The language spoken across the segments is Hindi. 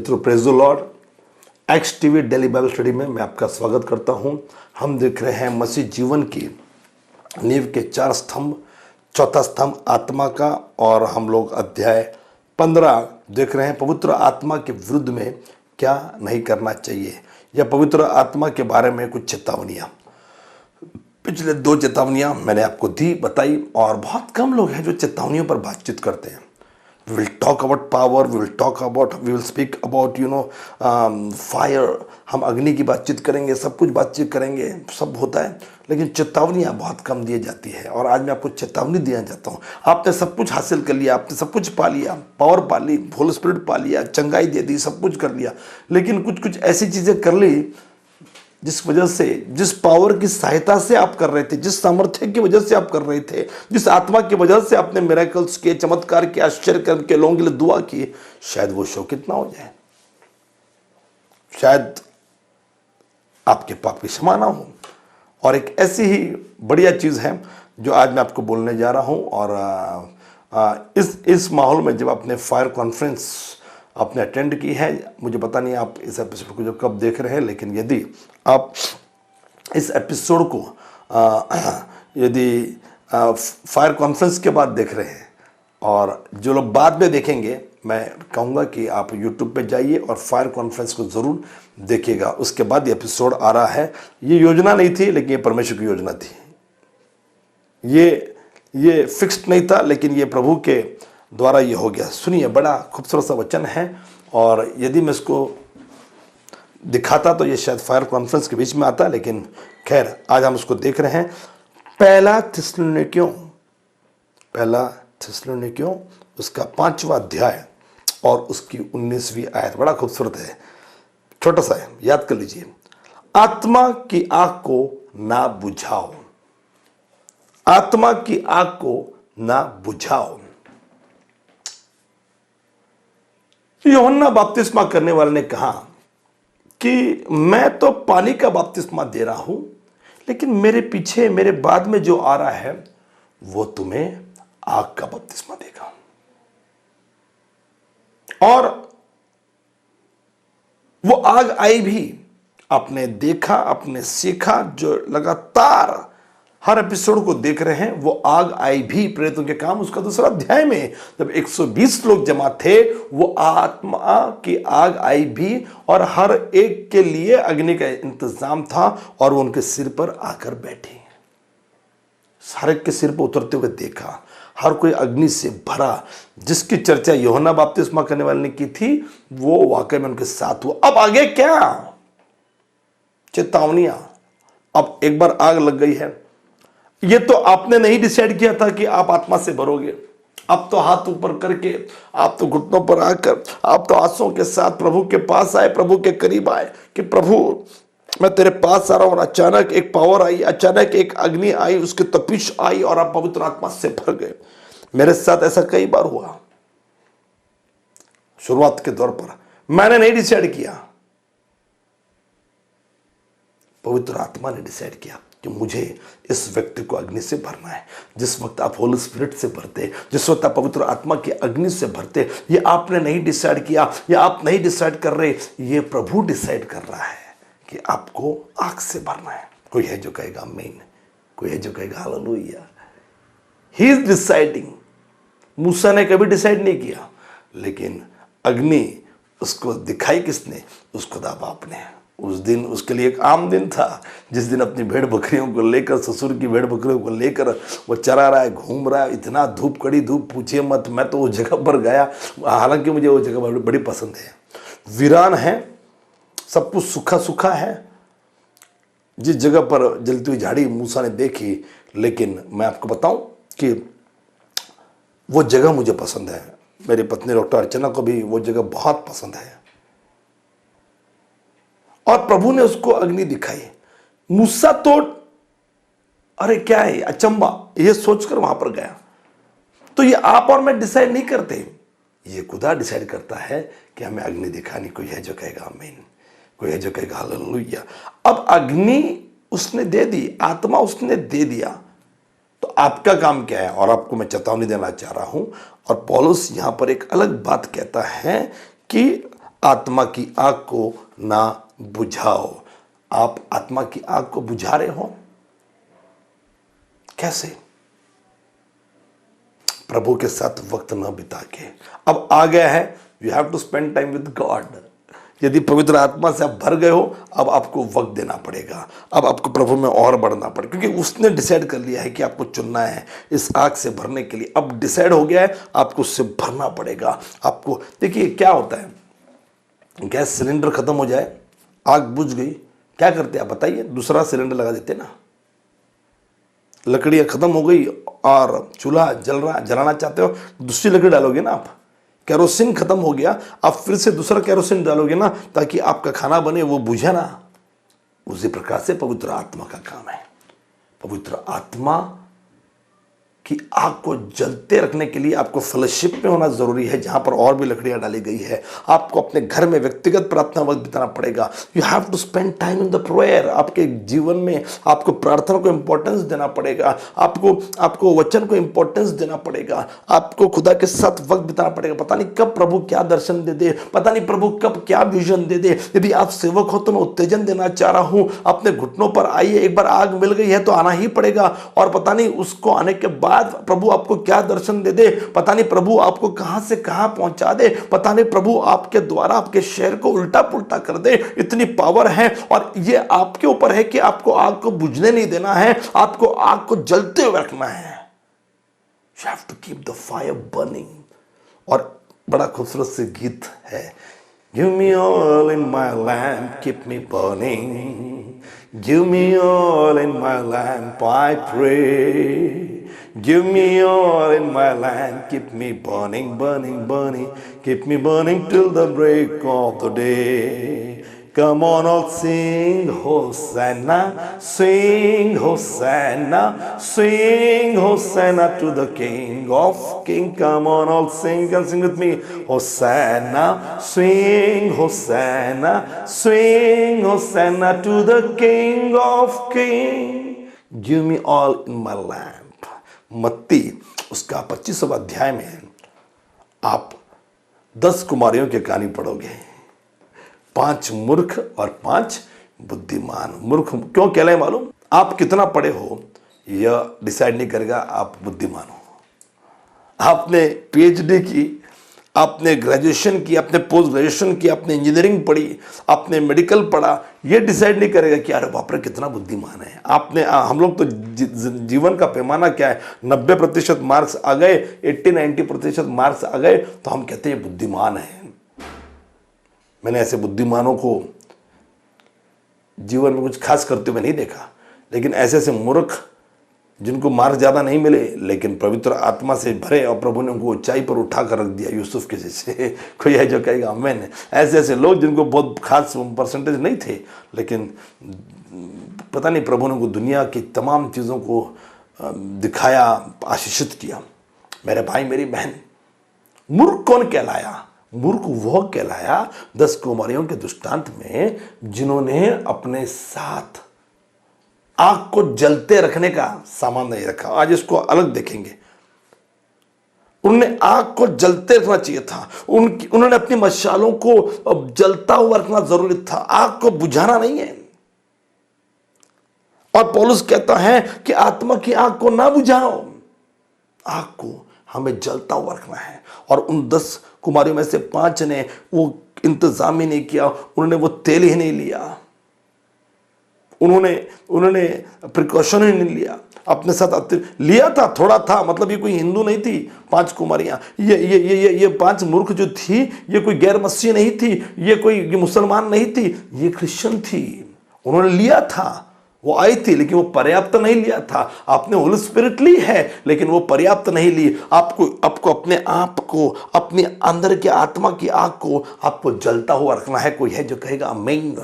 मित्रों, praise the Lord. X TV daily Bible study में मैं आपका स्वागत करता हूं। हम देख रहे हैं मसीह जीवन की नींव के 4 स्तंभ। चौथा स्तंभ आत्मा का, और हम लोग अध्याय 15 देख रहे हैं, पवित्र आत्मा के विरुद्ध में क्या नहीं करना चाहिए, या पवित्र आत्मा के बारे में कुछ चेतावनियाँ। पिछले 2 चेतावनियाँ मैंने आपको दी, बताई, और बहुत कम लोग हैं जो चेतावनियों पर बातचीत करते हैं। We will talk about power, we will speak about fire। हम अग्नि की बातचीत करेंगे, सब कुछ बातचीत करेंगे, सब होता है, लेकिन चेतावनियाँ बहुत कम दी जाती है। और आज मैं आपको चेतावनी देना चाहता हूँ। आपने सब कुछ हासिल कर लिया, आपने सब कुछ पा लिया, पावर पा ली, होली स्पिरिट पा लिया, चंगाई दे दी, सब कुछ कर लिया, लेकिन कुछ कुछ ऐसी चीज़ें कर ली जिस वजह से, जिस पावर की सहायता से आप कर रहे थे, जिस सामर्थ्य की वजह से आप कर रहे थे, जिस आत्मा की वजह से आपने मिरेकल्स के, चमत्कार के, आश्चर्य कर्म के, लोगों के लिए दुआ की, शायद वो शोकित ना हो जाए, शायद आपके पाप की क्षमा ना हो। और एक ऐसी ही बढ़िया चीज़ है जो आज मैं आपको बोलने जा रहा हूँ। और इस माहौल में जब आपने फायर कॉन्फ्रेंस आपने अटेंड की है, मुझे पता नहीं आप इस एपिसोड को जो कब देख रहे हैं, लेकिन यदि आप इस एपिसोड को यदि फायर कॉन्फ्रेंस के बाद देख रहे हैं, और जो लोग बाद में देखेंगे, मैं कहूँगा कि आप यूट्यूब पे जाइए और फायर कॉन्फ्रेंस को ज़रूर देखिएगा। उसके बाद ये एपिसोड आ रहा है। ये योजना नहीं थी, लेकिन ये परमेश्वर की योजना थी। ये फिक्स्ड नहीं था, लेकिन ये प्रभु के द्वारा ये हो गया। सुनिए, बड़ा खूबसूरत सा वचन है, और यदि मैं इसको दिखाता तो ये शायद फायर कॉन्फ्रेंस के बीच में आता, लेकिन खैर आज हम उसको देख रहे हैं। पहला थिस्सलुनीकियों उसका 5वां अध्याय और उसकी 19वीं आयत। बड़ा खूबसूरत है, छोटा सा है, याद कर लीजिए। आत्मा की आग को ना बुझाओ, आत्मा की आग को ना बुझाओ। यूहन्ना बपतिस्मा करने वाले ने कहा कि मैं तो पानी का बपतिस्मा दे रहा हूं, लेकिन मेरे पीछे, मेरे बाद में जो आ रहा है, वो तुम्हें आग का बपतिस्मा देगा। और वो आग आई भी, आपने देखा, आपने सीखा, जो लगातार हर एपिसोड को देख रहे हैं, वो आग आई भी। प्रेरितों के काम उसका 2 अध्याय में जब 120 लोग जमा थे, वो आत्मा की आग आई भी, और हर एक के लिए अग्नि का इंतजाम था, और वो उनके सिर पर आकर बैठे। सारे के सिर पर उतरते हुए देखा, हर कोई अग्नि से भरा। जिसकी चर्चा यूहन्ना बपतिस्मा करने वाले ने की थी, वो वाकई में उनके साथ हुआ। अब आगे क्या? चेतावनियां। अब एक बार आग लग गई है। ये तो आपने नहीं डिसाइड किया था कि आप आत्मा से भरोगे। अब तो हाथ ऊपर करके, आप तो घुटनों पर आकर, आप तो आंसुओं के साथ प्रभु के पास आए, प्रभु के करीब आए कि प्रभु मैं तेरे पास आ रहा हूं। और अचानक एक पावर आई, अचानक एक अग्नि आई, उसकी तपिश आई, और आप पवित्र आत्मा से भर गए। मेरे साथ ऐसा कई बार हुआ। शुरुआत के दौर पर मैंने नहीं डिसाइड किया, पवित्र आत्मा ने डिसाइड किया कि मुझे इस व्यक्ति को अग्नि से भरना है। जिस वक्त आप होली स्पिरिट से भरते, जिस वक्त आप पवित्र आत्मा की अग्नि से भरते, ये आपने नहीं डिसाइड किया, या आप नहीं डिसाइड कर रहे, ये प्रभु डिसाइड कर रहा है कि आपको आग से भरना है। कोई है जो कहेगा आमीन, कोई है जो कहेगा हालेलुया। He is deciding. मूसा ने कभी डिसाइड नहीं किया, लेकिन अग्नि उसको दिखाई किसने? उस खुदा बाप ने। उस दिन उसके लिए एक आम दिन था, जिस दिन अपनी भेड़ बकरियों को लेकर, ससुर की भेड़ बकरियों को लेकर वो चरा रहा है, घूम रहा है। इतना धूप, कड़ी धूप, पूछिए मत। मैं तो उस जगह पर गया, हालांकि मुझे वो जगह बड़ी पसंद है। वीरान है, सब कुछ सूखा सूखा है। जिस जगह पर जलती हुई झाड़ी मूसा ने देखी, लेकिन मैं आपको बताऊं कि वो जगह मुझे पसंद है। मेरी पत्नी डॉक्टर अर्चना को भी वो जगह बहुत पसंद है। और प्रभु ने उसको अग्नि दिखाई। मूसा तो अरे क्या है, अचंबा, ये सोचकर वहां पर गया। तो ये आप और मैं डिसाइड नहीं करते, ये खुदा डिसाइड करता है कि हमें अग्नि दिखानी। कोई है जो कहेगा आमीन, कोई है जो कहेगा हालेलुया। अब अग्नि उसने दे दी, आत्मा उसने दे दिया, तो आपका काम क्या है? और आपको मैं चेतावनी देना चाह रहा हूं। और पौलुस यहां पर एक अलग बात कहता है कि आत्मा की आग को ना बुझाओ। आप आत्मा की आग को बुझा रहे हो कैसे? प्रभु के साथ वक्त ना बिता के। अब आ गया है, you have to spend time with God. यदि पवित्र आत्मा से आप भर गए हो, अब आपको वक्त देना पड़ेगा, अब आपको प्रभु में और बढ़ना पड़ेगा, क्योंकि उसने डिसाइड कर लिया है कि आपको चुनना है इस आग से भरने के लिए। अब डिसाइड हो गया है, आपको उससे भरना पड़ेगा। आपको देखिए क्या होता है, गैस सिलेंडर खत्म हो जाए, आग बुझ गई, क्या करते हैं आप बताइए? दूसरा सिलेंडर लगा देते ना। लकड़ियां खत्म हो गई और चूल्हा जलाना चाहते हो, दूसरी लकड़ी डालोगे ना आप। केरोसिन खत्म हो गया, आप फिर से दूसरा केरोसिन डालोगे ना, ताकि आपका खाना बने, वो बुझे ना। उसी प्रकार से पवित्र आत्मा का काम है। पवित्र आत्मा कि आग को जलते रखने के लिए आपको फेलोशिप में होना जरूरी है, जहां पर और भी लकड़ियां डाली गई है। आपको अपने घर में व्यक्तिगत प्रार्थना वक्त बिताना पड़ेगा। You have to spend time in the prayer. आपके जीवन में आपको प्रार्थना को इंपॉर्टेंस देना पड़ेगा, आपको वचन को इंपॉर्टेंस देना पड़ेगा, आपको खुदा के साथ वक्त बिताना पड़ेगा। पता नहीं कब प्रभु क्या दर्शन दे दे, पता नहीं प्रभु कब क्या विजन दे दे। यदि आप सेवक हो तो मैं उत्तेजन देना चाह रहा हूं, अपने घुटनों पर आइए। एक बार आग मिल गई है तो आना ही पड़ेगा, और पता नहीं उसको आने के बाद प्रभु आपको क्या दर्शन दे दे, पता नहीं प्रभु आपको कहां से कहां पहुंचा दे, पता नहीं प्रभु आपके द्वारा आपके शहर को उल्टा पुल्टा कर दे। इतनी पावर है, और ये आपके ऊपर है कि आपको आग को बुझने नहीं देना है, आपको आग को जलते हुए रखना है। You have to keep the fire burning। और बड़ा खूबसूरत से गीत है, Give me all in my lamp, keep me burning. Give me all in my lamp, I pray. Give me all in my lamp, keep me burning, burning, burning. Keep me burning till the break of the day. Come on, all sing Hosanna, sing Hosanna, sing Hosanna to the King of Kings. Come on, all sing and sing with me. Hosanna, sing Hosanna, sing Hosanna to the King of Kings. Give me all in my lamp. मत्ती उसका 25वां अध्याय में आप 10 कुमारियों की कहानी पढ़ोगे, 5 मूर्ख और 5 बुद्धिमान। मूर्ख क्यों कहलाए मालूम? आप कितना पढ़े हो यह डिसाइड नहीं करेगा आप बुद्धिमान हो। आपने पीएचडी की, आपने ग्रेजुएशन की, आपने पोस्ट ग्रेजुएशन की, आपने इंजीनियरिंग पढ़ी, आपने मेडिकल पढ़ा, यह डिसाइड नहीं करेगा कि अरे बाप रे कितना बुद्धिमान है आपने। हम लोग तो जीवन का पैमाना क्या है, 90% मार्क्स आ गए, 80-90% मार्क्स आ गए तो हम कहते हैं बुद्धिमान है। मैंने ऐसे बुद्धिमानों को जीवन में कुछ खास करते हुए नहीं देखा, लेकिन ऐसे मूर्ख जिनको मार्क्स ज्यादा नहीं मिले लेकिन पवित्र आत्मा से भरे और प्रभु ने उनको ऊंचाई पर उठा कर रख दिया, यूसुफ के जैसे। कोई है जो कहेगा आमीन। ऐसे लोग जिनको बहुत खास परसेंटेज नहीं थे, लेकिन पता नहीं प्रभु ने उनको दुनिया की तमाम चीज़ों को दिखाया, आशीषित किया। मेरे भाई मेरी बहन, मूर्ख कौन कहलाया? मूर्ख वह कहलाया 10 कुमारियों के दृष्टांत में जिन्होंने अपने साथ आग को जलते रखने का सामान नहीं रखा। आज इसको अलग देखेंगे। उन्होंने आग को जलते रखना चाहिए था, उन्होंने अपनी मशालों को जलता हुआ रखना जरूरी था, आग को बुझाना नहीं है। और पौलुस कहता है कि आत्मा की आग को ना बुझाओ, आग को हमें जलता हुआ रखना है। और उन 10 कुमारियों में से 5 ने वो इंतजाम ही नहीं किया, उन्होंने वो तेल ही नहीं लिया, उन्होंने प्रिकॉशन ही नहीं लिया अपने साथ। लिया था थोड़ा था, मतलब ये कोई हिंदू नहीं थी 5 कुमारियां, ये 5 मूर्ख जो थी, ये कोई गैर मसीही नहीं थी, ये मुसलमान नहीं थी, ये क्रिश्चियन थी। उन्होंने लिया था, वो आई थी, लेकिन वो पर्याप्त नहीं लिया था। आपने होली स्पिरिट ली है लेकिन वो पर्याप्त नहीं ली। आपको अपने आप को, अपने अंदर की आत्मा की आग को आपको जलता हुआ रखना है। कोई है जो कहेगा आमीन।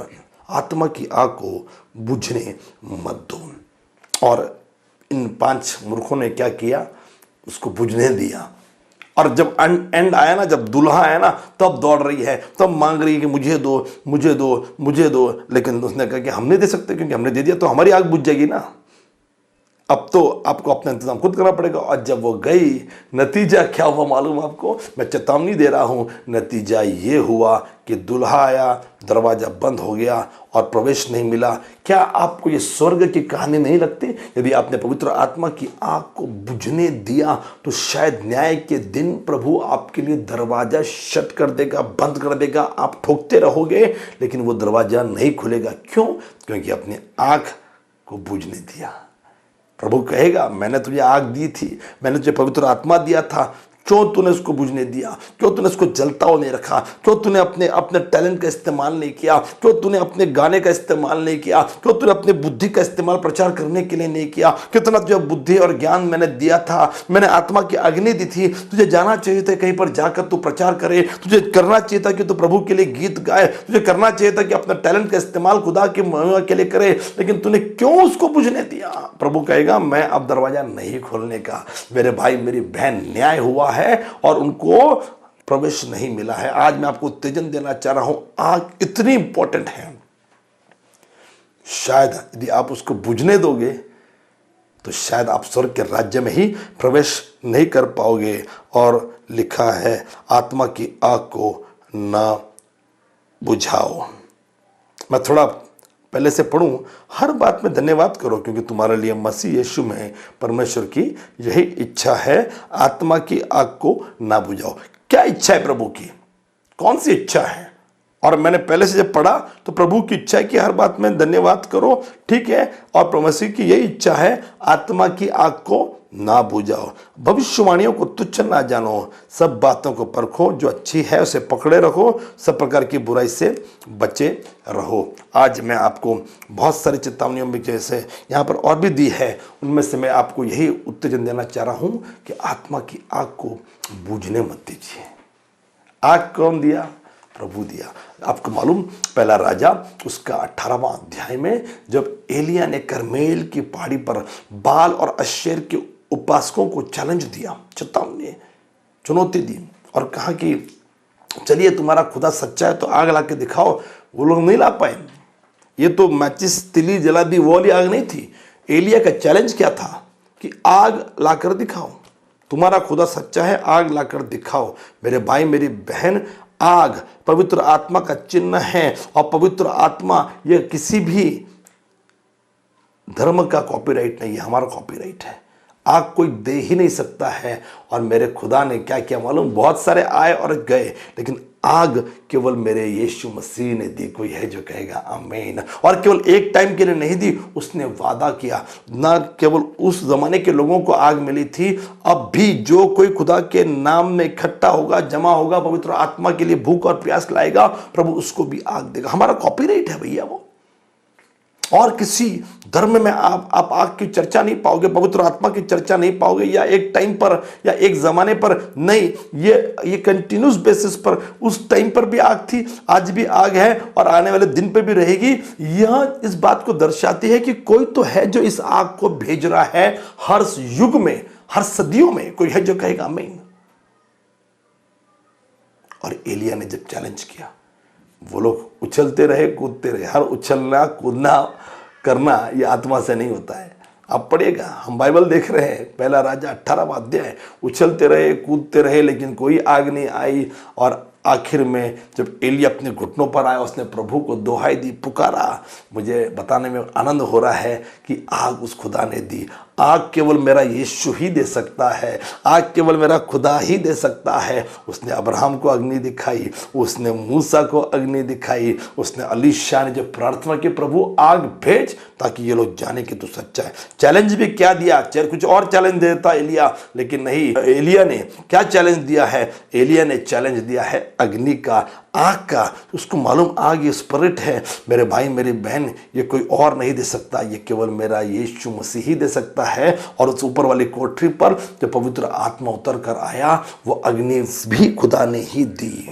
आत्मा की आग को बुझने मत दो। और इन 5 मूर्खों ने क्या किया? उसको बुझने दिया। और जब एंड आया ना, जब दूल्हा आया ना, तब दौड़ रही है, तब मांग रही है कि मुझे दो, मुझे दो, मुझे दो। लेकिन उसने कहा कि हम नहीं दे सकते, क्योंकि हमने दे दिया तो हमारी आग बुझ जाएगी ना। अब तो आपको अपना इंतजाम खुद करना पड़ेगा। और जब वो गई, नतीजा क्या हुआ मालूम आपको? मैं चेतावनी दे रहा हूं, नतीजा ये हुआ कि दूल्हा आया, दरवाजा बंद हो गया और प्रवेश नहीं मिला। क्या आपको ये स्वर्ग की कहानी नहीं लगती? यदि आपने पवित्र आत्मा की आग को बुझने दिया तो शायद न्याय के दिन प्रभु आपके लिए दरवाजा शट कर देगा, बंद कर देगा। आप ठोकते रहोगे लेकिन वो दरवाजा नहीं खुलेगा। क्यों? क्योंकि अपनी आंख को बुझने दिया। प्रभु कहेगा, मैंने तुझे आग दी थी, मैंने तुझे पवित्र आत्मा दिया था, क्यों तूने उसको बुझने दिया? क्यों तूने उसको जलता हुआ नहीं रखा? क्यों तूने अपने अपने टैलेंट का इस्तेमाल नहीं किया? क्यों तूने अपने गाने का इस्तेमाल नहीं किया? क्यों तूने अपनी बुद्धि का इस्तेमाल प्रचार करने के लिए नहीं किया? कितना तुझे बुद्धि और ज्ञान मैंने दिया था, मैंने आत्मा की अग्नि दी थी, तुझे जाना चाहिए था कहीं पर जाकर तू प्रचार करे, तुझे करना चाहिए था कि तू प्रभु के लिए गीत गाए, तुझे करना चाहिए था कि अपना टैलेंट का इस्तेमाल खुदा की महिमा के लिए करे, लेकिन तूने क्यों उसको बुझने दिया? प्रभु कहेगा, मैं अब दरवाजा नहीं खोलने का। मेरे भाई मेरी बहन, न्याय हुआ है और उनको प्रवेश नहीं मिला है। आज मैं आपको उत्तेजन देना चाह रहा हूं, आग इतनी इंपॉर्टेंट है, शायद यदि आप उसको बुझने दोगे तो शायद आप स्वर्ग के राज्य में ही प्रवेश नहीं कर पाओगे। और लिखा है, आत्मा की आग को ना बुझाओ। मैं थोड़ा पहले से पढ़ूं, हर बात में धन्यवाद करो क्योंकि तुम्हारे लिए मसीह यीशु में परमेश्वर की यही इच्छा है, आत्मा की आग को ना बुझाओ। क्या इच्छा है प्रभु की? कौन सी इच्छा है? और मैंने पहले से जब पढ़ा तो प्रभु की इच्छा है कि हर बात में धन्यवाद करो, ठीक है। और मसीह की यही इच्छा है, आत्मा की आग को ना बुझाओ। भविष्यवाणियों को तुच्छ ना जानो, सब बातों को परखो, जो अच्छी है उसे पकड़े रखो, सब प्रकार की बुराई से बचे रहो। आज मैं आपको बहुत सारी चेतावनियों में जैसे यहाँ पर और भी दी है, उनमें से मैं आपको यही उत्तेजन देना चाह रहा हूँ कि आत्मा की आग को बूझने मत दीजिए। आग कौन दिया? प्रभु दिया। आपको मालूम, पहला राजा उसका 18वां अध्याय में जब एलिया ने करमेल की पहाड़ी पर बाल और अशेर के उपासकों को चैलेंज दिया, चेतावनी, चुनौती दी और कहा कि चलिए तुम्हारा खुदा सच्चा है तो आग ला के दिखाओ। वो लोग नहीं ला पाए। ये तो मैचिस तिली जला दी वो वाली आग नहीं थी। एलिया का चैलेंज क्या था कि आग लाकर दिखाओ, तुम्हारा खुदा सच्चा है, आग लाकर दिखाओ। मेरे भाई मेरी बहन, आग पवित्र आत्मा का चिन्ह है और पवित्र आत्मा यह किसी भी धर्म का कॉपीराइट नहीं है, हमारा कॉपीराइट है। आग कोई दे ही नहीं सकता है। और मेरे खुदा ने क्या किया मालूम? बहुत सारे आए और गए, लेकिन आग केवल मेरे यीशु मसीह ने दी। कोई है जो कहेगा आमीन? और केवल एक टाइम के लिए नहीं दी, उसने वादा किया। ना केवल उस जमाने के लोगों को आग मिली थी, अब भी जो कोई खुदा के नाम में इकट्ठा होगा, जमा होगा, पवित्र आत्मा के लिए भूख और प्यास लाएगा, प्रभु उसको भी आग देगा। हमारा कॉपीराइट है भैया वो। और किसी धर्म में आप आग की चर्चा नहीं पाओगे, पवित्र आत्मा की चर्चा नहीं पाओगे, या एक टाइम पर या एक जमाने पर नहीं, ये कंटिन्यूस बेसिस पर। उस टाइम पर भी आग थी, आज भी आग है और आने वाले दिन पे भी रहेगी। यह इस बात को दर्शाती है कि कोई तो है जो इस आग को भेज रहा है। हर युग में, हर सदियों में कोई है जो कहेगा आमीन। और एलिया ने जब चैलेंज किया, वो लोग उछलते रहे, कूदते रहे। हर उछलना कूदना करना ये आत्मा से नहीं होता है। आप पढ़िएगा, हम बाइबल देख रहे हैं, पहला राजा 18वां अध्याय, उछलते रहे, कूदते रहे, लेकिन कोई आग नहीं आई। और आखिर में जब एलिया अपने घुटनों पर आया, उसने प्रभु को दुहाई दी, पुकारा। मुझे बताने में आनंद हो रहा है कि आग उस खुदा ने दी। आग केवल मेरा यीशु ही दे सकता है, आग केवल मेरा खुदा ही दे सकता है। उसने अब्राहम को अग्नि दिखाई, उसने मूसा को अग्नि दिखाई, उसने अलीशा ने जो प्रार्थना की, प्रभु आग भेज ताकि ये लोग जाने कि तू सच्चा है। चैलेंज भी क्या दिया? कुछ और चैलेंज देता एलिया, लेकिन नहीं, एलिया ने क्या चैलेंज दिया है? एलिया ने चैलेंज दिया है अग्नि का, आग का। उसको मालूम आग ये स्पिरिट है। मेरे भाई मेरी बहन, ये कोई और नहीं दे सकता, ये केवल मेरा यीशु मसीह ही दे सकता है। और उस ऊपर वाली कोठरी पर जो पवित्र आत्मा उतर कर आया, वो अग्नि भी खुदा ने ही दी।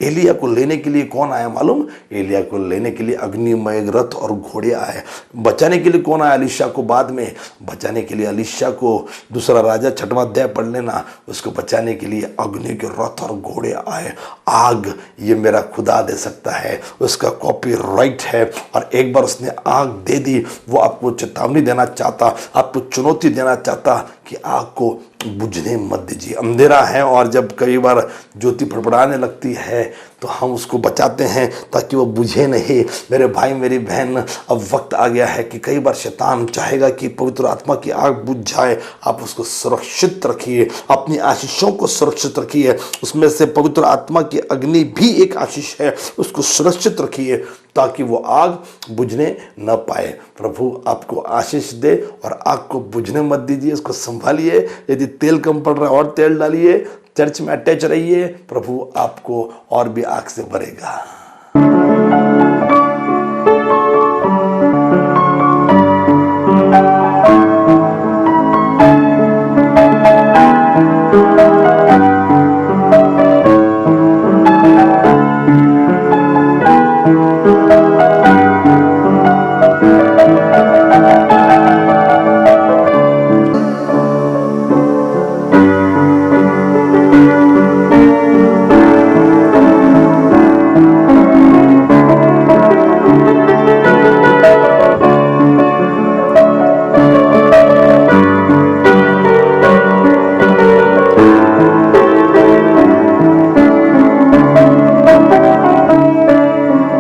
एलिया को लेने के लिए कौन आया मालूम? एलिया को लेने के लिए अग्निमय रथ और घोड़े आए। बचाने के लिए कौन आया अलीशा को? बाद में बचाने के लिए अलीशा को, दूसरा राजा 6वां अध्याय पढ़ लेना, उसको बचाने के लिए अग्नि के रथ और घोड़े आए। आग ये मेरा खुदा दे सकता है, उसका कॉपीराइट है। और एक बार उसने आग दे दी, वो आपको चेतावनी देना चाहता, आपको चुनौती देना चाहता कि आग को बुझने मत दीजिए। अंधेरा है और जब कई बार ज्योति फड़फड़ाने लगती है तो हम उसको बचाते हैं ताकि वो बुझे नहीं। मेरे भाई मेरी बहन, अब वक्त आ गया है कि कई बार शैतान चाहेगा कि पवित्र आत्मा की आग बुझ जाए। आप उसको सुरक्षित रखिए, अपनी आशीषों को सुरक्षित रखिए। उसमें से पवित्र आत्मा की अग्नि भी एक आशीष है, उसको सुरक्षित रखिए ताकि वो आग बुझने न पाए। प्रभु आपको आशीष दे और आग को बुझने मत दीजिए, उसको संभालिए। यदि तेल कम पड़ रहा है और तेल डालिए, चर्च में अटैच रहिए, प्रभु आपको और भी आग से भरेगा।